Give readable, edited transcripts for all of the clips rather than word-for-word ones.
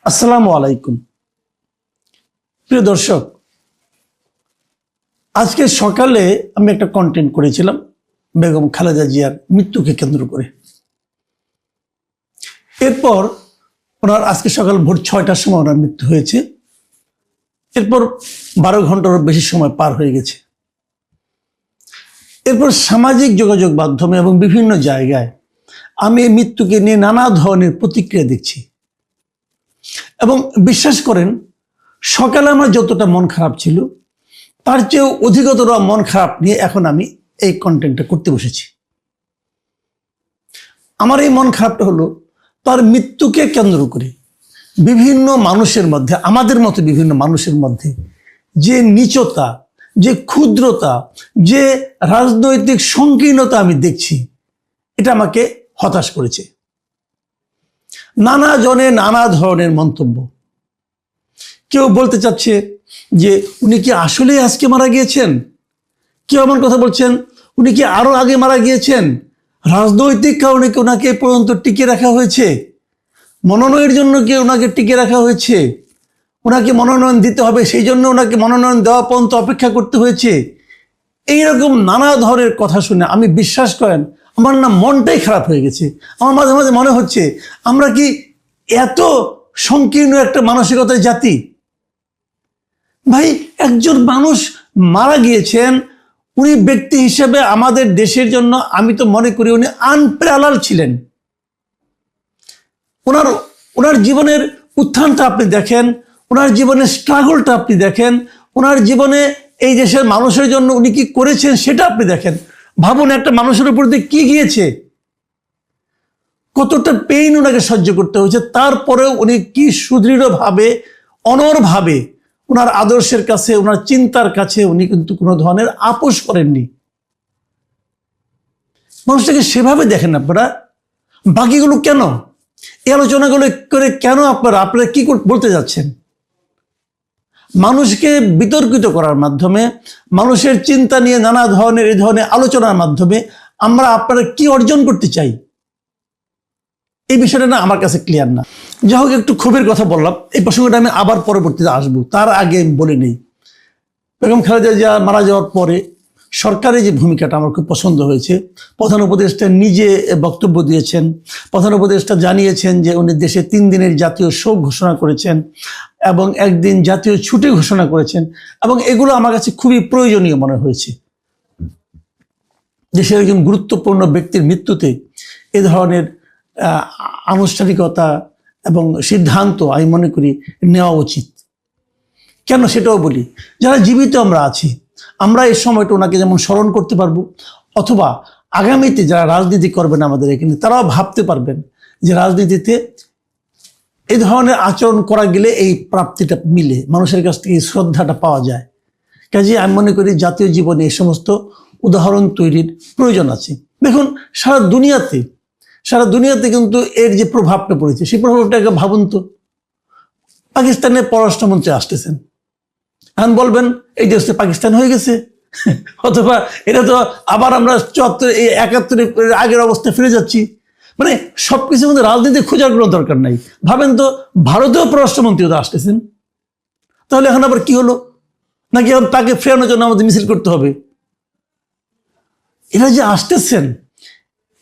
আসসালামু আলাইকুম প্রিয় দর্শক, আজকে সকালে আমি একটা কন্টেন্ট করেছিলাম বেগম খালেদা জিয়ার মৃত্যুকে কেন্দ্র করে। এরপর ওনার আজকে সকাল ভোর 6টার সময় ওনার মৃত্যু হয়েছে। এরপর 12 ঘন্টারও বেশি সময় পার হয়ে গেছে। এরপর সামাজিক যোগাযোগ মাধ্যমে এবং বিভিন্ন জায়গায় আমি এই মৃত্যুকে নিয়ে নানা ধরনের প্রতিক্রিয়া দেখছি এবং বিশ্বাস করেন, সকালে আমার যতটা মন খারাপ ছিল তার চেয়েও অধিকতর মন খারাপ নিয়ে এখন আমি এই কন্টেন্টটা করতে বসেছি। আমার এই মন খারাপটা হলো তার মৃত্যুকে কেন্দ্র করে বিভিন্ন মানুষের মধ্যে, আমাদের মতো বিভিন্ন মানুষের মধ্যে যে নীচতা, যে ক্ষুদ্রতা, যে রাজনৈতিক সংকীর্ণতা আমি দেখছি, এটা আমাকে হতাশ করেছে। নানা জনে নানা ধরনের মন্তব্য। কেউ বলতে চাচ্ছে যে উনি কি আসলেই আজকে মারা গিয়েছেন, কেউ এমন কথা বলছেন উনি কি আরো আগে মারা গিয়েছেন, রাজনৈতিক কারণে কি ওনাকে পর্যন্ত টিকে রাখা হয়েছে, মনোনয়নের জন্য কি ওনাকে টিকে রাখা হয়েছে, ওনাকে মনোনয়ন দিতে হবে সেই জন্য ওনাকে মনোনয়ন দেওয়া পর্যন্ত অপেক্ষা করতে হয়েছে। এইরকম নানা ধরনের কথা শুনে আমি, বিশ্বাস করেন, আমার না মনটাই খারাপ হয়ে গেছে। আমার মাঝে মাঝে মনে হচ্ছে আমরা কি এত সংকীর্ণ একটা মানসিকতার জাতি? ভাই, একজন মানুষ মারা গিয়েছেন, উনি ব্যক্তি হিসেবে আমাদের দেশের জন্য আমি তো মনে করি উনি আনপ্যারালাল ছিলেন। ওনার জীবনের উত্থানটা আপনি দেখেন, ওনার জীবনের স্ট্রাগলটা আপনি দেখেন, ওনার জীবনে এই দেশের মানুষের জন্য উনি কি করেছেন সেটা আপনি দেখেন। ভাবুন, একটা মানুষের উপর দিয়ে কি গিয়েছে, কতটা পেইন ওনাকে সহ্য করতে হয়েছে, তারপরেও উনি কি সুদৃঢ়ভাবে, অনড়ভাবে ওনার আদর্শের কাছে, ওনার চিন্তার কাছে উনি কিন্তু কোনো ধরনের আপোষ করেননি। মানুষটাকে সেভাবে দেখেন আপনারা। বাকিগুলো কেন, এই আলোচনাগুলো করে কেন আপনারা কি বলতে যাচ্ছেন? মানুষকে বিতর্কিত করার মাধ্যমে, মানুষের চিন্তা নিয়ে নানা ধরনের এই ধরনের আলোচনার মাধ্যমে আমরা আপনারা কি অর্জন করতে চাই, এই বিষয়টা না আমার কাছে ক্লিয়ার না। যাই হোক, একটু ক্ষোভের কথা বললাম, এই প্রসঙ্গটা আমি আবার পরবর্তীতে আসবো, তার আগে আমি বলে নেই, বেগম খালেদা জিয়া মারা যাওয়ার পরে সরকারের যে ভূমিকাটা আমার খুব পছন্দ হয়েছে। প্রধান উপদেষ্টা নিজে বক্তব্য দিয়েছেন, প্রধান উপদেষ্টা জানিয়েছেন যে উনি দেশে 3 দিনের জাতীয় শোক ঘোষণা করেছেন এবং একদিন জাতীয় ছুটি ঘোষণা করেছেন, এবং এগুলো আমার কাছে খুবই প্রয়োজনীয় মনে হয়েছে। দেশের একজন গুরুত্বপূর্ণ ব্যক্তির মৃত্যুতে এ ধরনের আনুষ্ঠানিকতা এবং সিদ্ধান্ত আমি মনে করি নেওয়া উচিত। কেন সেটাও বলি, যারা জীবিত আমরা আছি, আমরা এই সময়টা ওনাকে যেমন স্মরণ করতে পারবো, অথবা আগামীতে যারা রাজনীতি করবেন আমাদের এখানে, তারাও ভাবতে পারবেন যে রাজনীতিতে এই ধরনের আচরণ করা গেলে এই প্রাপ্তিটা মিলে, মানুষের কাছ থেকে এই শ্রদ্ধাটা পাওয়া যায়। কাজে আমি মনে করি জাতীয় জীবনে এই সমস্ত উদাহরণ তৈরির প্রয়োজন আছে। দেখুন, সারা দুনিয়াতে কিন্তু এর যে প্রভাবটা পড়েছে, সেই প্রভাবটাকে ভাবুন তো। পাকিস্তানের পররাষ্ট্রমন্ত্রী আসতেছেন, এখন বলবেন এই দেশে পাকিস্তান হয়ে গেছে, অথবা এটা তো আবার আমরা 74-71 আগের অবস্থায় ফিরে যাচ্ছি। মানে সবকিছুর মধ্যে রাজনীতি খোঁজার কোনো দরকার নাই। ভাবেন তো, ভারতীয় পররাষ্ট্রমন্ত্রীও তো আসতেছেন, তাহলে এখন আবার কি হলো? নাকি এখন তাকে ফেরানোর জন্য আমাদের মিছিল করতে হবে? এরা যে আসতেছেন,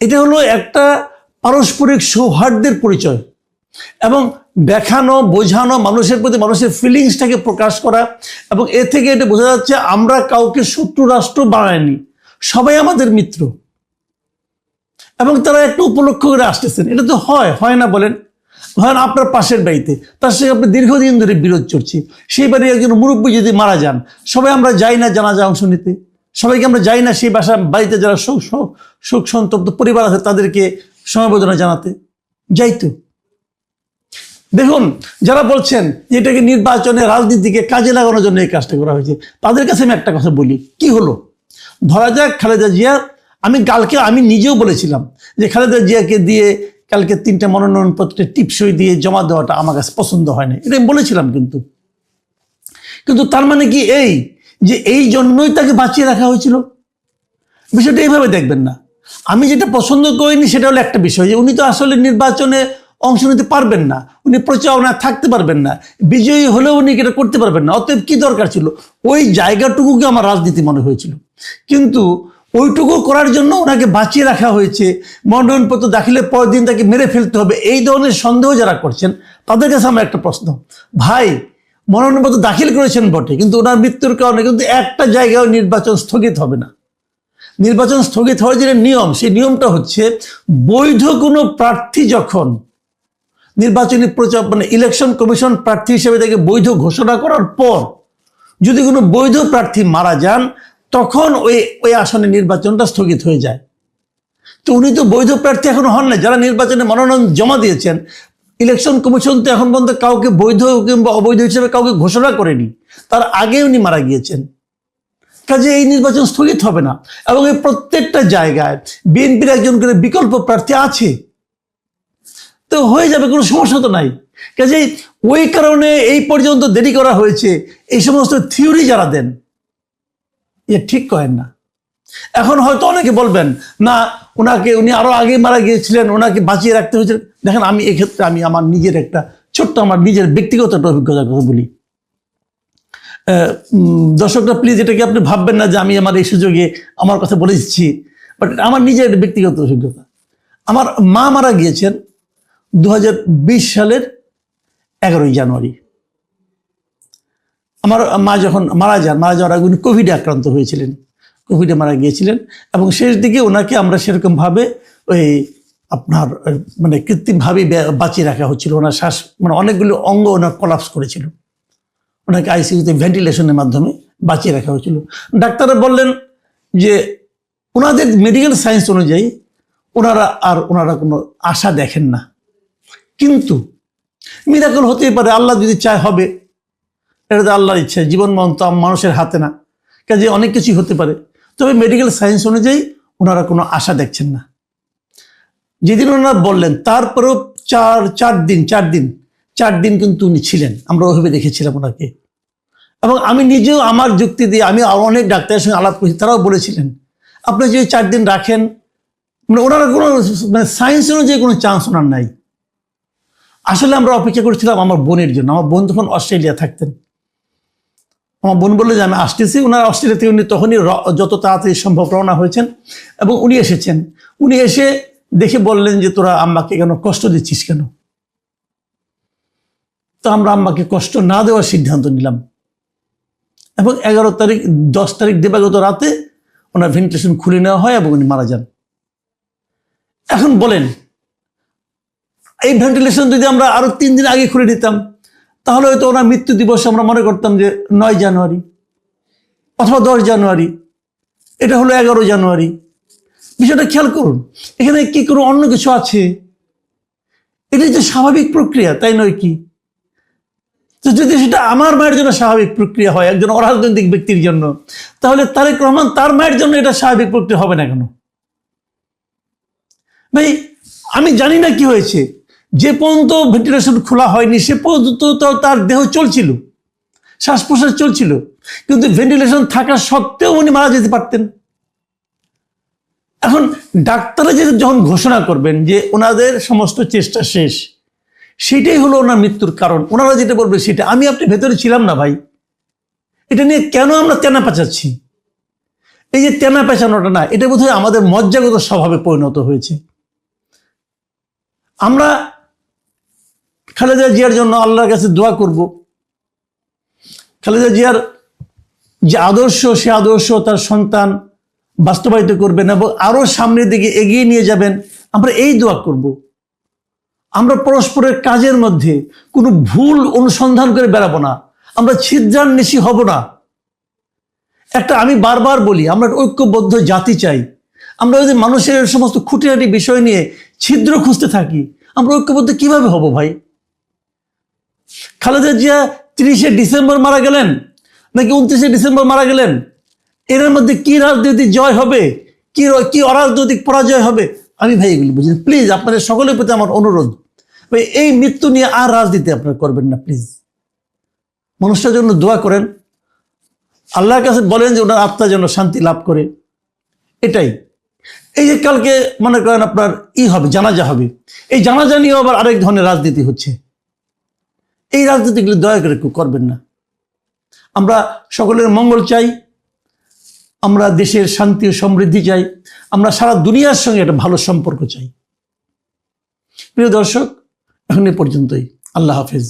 এটা হলো একটা পারস্পরিক সৌহার্দ্যের পরিচয়, এবং দেখানো, বোঝানো, মানুষের প্রতি মানুষের ফিলিংসটাকে প্রকাশ করা, এবং এ থেকে এটা বোঝা যাচ্ছে আমরা কাউকে শত্রু রাষ্ট্র বানাইনি, সবাই আমাদের মিত্র, এবং তারা একটা উপলক্ষ করে আসতেছেন। এটা তো হয় না বলেন? হয় না আপনার পাশের বাড়িতে, তার সঙ্গে আপনি দীর্ঘদিন ধরে বিরোধ চলছে, সেই বাড়ির একজন মুরব্বী যদি মারা যান, সবাই আমরা যাই না জানাজা অংশ নিতে? সবাইকে আমরা যাই না সেই বাড়িতে যারা শোক সন্তপ্ত পরিবার আছে তাদেরকে সমবেদনা জানাতে? যাইতো। দেখুন, যারা বলছেন যে এটাকে নির্বাচনে, রাজনীতিকে কাজে লাগানোর জন্য এই কাজটা করা হয়েছে, তাদের কাছে আমি একটা কথা বলি, কি হলো? ধরা যাক খালেদা জিয়া, আমি নিজেও বলেছিলাম যে খালেদা জিয়াকে দিয়ে কালকে 3টা মনোনয়নপত্রে টিপসই দিয়ে জমা দেওয়াটা আমার কাছে পছন্দ হয় না, এটা আমি বলেছিলাম। কিন্তু তার মানে কি এই জন্যই তাকে বাঁচিয়ে রাখা হয়েছিল? বিষয়টা এইভাবে দেখবেন না। আমি যেটা পছন্দ করিনি সেটা হলো একটা বিষয়, যে উনি তো আসলে নির্বাচনে অংশ নিতে পারবেন না, উনি প্রচারণায় থাকতে পারবেন না, বিজয়ী হলেও উনি এটা করতে পারবেন না। অতএব কি দরকার ছিল? ওই জায়গাটুকুকে আমার রাজনীতি মনে হয়েছিল। কিন্তু ওইটুকু করার জন্য ওনাকে বাঁচিয়ে রাখা হয়েছে, মনোনয়নপত্র দাখিলের পরের দিন তাকে মেরে ফেলতে হবে, এই ধরনের সন্দেহ যারা করছেন তাদের কাছে আমার একটা প্রশ্ন, ভাই মনোনয়নপত্র দাখিল করেছেন বটে, কিন্তু ওনার মৃত্যুর কারণে কিন্তু একটা জায়গায় নির্বাচন স্থগিত হবে না। নির্বাচন স্থগিত হওয়ার যে নিয়ম, সেই নিয়মটা হচ্ছে বৈধ কোনো প্রার্থী যখন নির্বাচনী প্রচার ইলেকশন কমিশন প্রার্থী হিসেবে তাকে বৈধ ঘোষণা করার পর যদি কোনো বৈধ প্রার্থী মারা যান, তখন ওই আসনে নির্বাচনটা স্থগিত হয়ে যায়। তো উনি তো বৈধ প্রার্থী এখনো হন না। যারা নির্বাচনে মনোনয়ন জমা দিয়েছেন, ইলেকশন কমিশন তো এখন পর্যন্ত কাউকে বৈধ কিংবা অবৈধ হিসেবে কাউকে ঘোষণা করেনি, তার আগে উনি মারা গিয়েছেন। কাজে এই নির্বাচন স্থগিত হবে না। এবং এই প্রত্যেকটা জায়গায় বিএনপির একজন করে বিকল্প প্রার্থী আছে, তো হয়ে যাবে, কোনো সমস্যা তো নাই। কাজেই ওই কারণে এই পর্যন্ত দেরি করা হয়েছে। এই সমস্ত থিওরি যারা দেন এ ঠিক করেন না। এখন হয়তো অনেকে বলবেন না, উনি আরো আগে মারা গিয়েছিলেন, ওনাকে বাঁচিয়ে রাখতে হয়েছে। দেখেন, আমি এক্ষেত্রে আমি আমার নিজের একটা ছোট্ট আমার নিজের ব্যক্তিগত একটা অভিজ্ঞতার কথা বলি। দর্শকরা প্লিজ এটাকে আপনি ভাববেন না যে আমি আমার এই সুযোগে আমার কথা বলে দিচ্ছি, বাট আমার নিজের ব্যক্তিগত অভিজ্ঞতা। আমার মা মারা গিয়েছেন 2020 সালের 11ই জানুয়ারি। আমার মা যখন মারা যাওয়ার আগে উনি কোভিডে আক্রান্ত হয়েছিলেন, কোভিডে মারা গিয়েছিলেন। এবং শেষ দিকে ওনাকে আমরা সেরকমভাবে ওই আপনার কৃত্রিমভাবে বাঁচিয়ে রাখা হচ্ছিল। ওনার শ্বাস অনেকগুলো অঙ্গ ওনার কলাপস করেছিল, ওনাকে আইসিইউতে ভেন্টিলেশনের মাধ্যমে বাঁচিয়ে রাখা হয়েছিল। ডাক্তাররা বললেন যে ওনাদের মেডিকেল সায়েন্স অনুযায়ী ওনারা কোনো আশা দেখেন না, কিন্তু মিরাকল হতেই পারে, আল্লাহ যদি চায় হবে, এটা তো আল্লাহর ইচ্ছা, জীবন মরণ তো মানুষের হাতে না, কাজে অনেক কিছুই হতে পারে। তবে মেডিকেল সায়েন্স অনুযায়ী ওনারা কোনো আশা দেখছেন না। যেদিন ওনারা বললেন, তারপরেও চার দিন কিন্তু উনি ছিলেন, আমরা ওইভাবে দেখেছিলাম ওনাকে। এবং আমি নিজেও আমার যুক্তি দিয়ে, আমি আরো অনেক ডাক্তারের সঙ্গে আলাপ করেছি, তারাও বলেছিলেন আপনি যদি 4 দিন রাখেন, ওনারা কোনো সায়েন্স অনুযায়ী কোনো চান্স ওনার নাই। আসলে আমরা অপেক্ষা করেছিলাম আমার বোনের জন্য। আমার বোন তখন অস্ট্রেলিয়া থাকতেন। আমার বোন বললো যে আমি আসতেছি। ওনার অস্ট্রেলিয়া থেকে উনি তখনই যত তাড়াতাড়ি সম্ভব রওনা হয়েছেন এবং উনি এসেছেন। উনি এসে দেখে বললেন যে তোরা আম্মাকে কেন কষ্ট দিচ্ছিস কেন? তো আমরা আম্মাকে কষ্ট না দেওয়ার সিদ্ধান্ত নিলাম এবং 10 তারিখ দিবাগত রাতে ওনার ভেন্টিলেশন খুলে নেওয়া হয় এবং উনি মারা যান। এখন বলেন, এই ভেন্টিলেশন যদি আমরা আরো 3 দিন আগে খুলে নিতাম, তাহলে হয়তো ওনার মৃত্যু দিবস আমরা মনে করতাম যে 9 জানুয়ারি অথবা 10 জানুয়ারি, এটা হলো 11 জানুয়ারি। বিষয়টা খেয়াল করুন, এখানে কি কোনো অন্য কিছু আছে? এটাই তো স্বাভাবিক প্রক্রিয়া, তাই নয় কি? তো যদি সেটা আমার মায়ের জন্য স্বাভাবিক প্রক্রিয়া হয়, একজন অরাজনৈতিক ব্যক্তির জন্য, তাহলে তারেক রহমান তার মায়ের জন্য এটা স্বাভাবিক প্রক্রিয়া হবে না কেন? ভাই, আমি জানি না কি হয়েছে, যে পর্যন্ত ভেন্টিলেশন খোলা হয়নি সে পর্যন্ত তো তার দেহ চলছিল, শ্বাস প্রশ্বাস চলছিল, কিন্তু ভেন্টিলেশন থাকা সত্ত্বেও উনি মারা যেতে পারতেন। এখন ডাক্তাররা যখন ঘোষণা করবেন যে ওনাদের সমস্ত চেষ্টা শেষ, সেটাই হলো ওনার মৃত্যুর কারণ, ওনারা যেটা বলবে সেটা। আমি আপনি ভেতরে ছিলাম না ভাই, এটা নিয়ে কেন আমরা তেনা পেঁচাচ্ছি? এই যে তেনা পেঁচানোটা না, এটা বোধহয় আমাদের মজ্জাগত স্বভাবে পরিণত হয়েছে। আমরা খালেদা জিয়ার জন্য আল্লাহর কাছে দোয়া করব, খালেদা জিয়ার যে আদর্শ, সে আদর্শ তার সন্তান বাস্তবায়িত করবেন এবং আরো সামনের দিকে এগিয়ে নিয়ে যাবেন, আমরা এই দোয়া করব। আমরা পরস্পরের কাজের মধ্যে কোনো ভুল অনুসন্ধান করে বেড়াবো না, আমরা ছিদ্রান্বেষী হব না। আমি বারবার বলি, আমরা ঐক্যবদ্ধ জাতি চাই। আমরা যদি মানুষের সমস্ত খুঁটিনাটি বিষয় নিয়ে ছিদ্র খুঁজতে থাকি, আমরা ঐক্যবদ্ধ কিভাবে হব ভাই? খালেদা জিয়া 30শে ডিসেম্বর মারা গেলেন নাকি 29শে ডিসেম্বর মারা গেলেন, এর মধ্যে কি রাজনৈতিক জয় হবে, কি অরাজনৈতিক পরাজয় হবে? আমি ভাই এগুলি বুঝি। প্লিজ আপনাদের সকলের প্রতি আমার অনুরোধ, এই মৃত্যু নিয়ে আর রাজনীতি আপনারা করবেন না প্লিজ। মানুষটার জন্য দোয়া করেন, আল্লাহর কাছে বলেন যে ওনার আত্মা যেন শান্তি লাভ করে, এটাই। এই যে কালকে মনে করেন আপনার হবে, জানাজা হবে, এই জানাজা নিয়েও আবার আরেক ধরনের রাজনীতি হচ্ছে। এই রাজনীতিগুলো দয়া করে কেউ করবেন না। আমরা সকলের মঙ্গল চাই, আমরা দেশের শান্তি ও সমৃদ্ধি চাই, আমরা সারা দুনিয়ার সঙ্গে একটা ভালো সম্পর্ক চাই। প্রিয় দর্শক, এখন এ পর্যন্তই। আল্লাহ হাফেজ।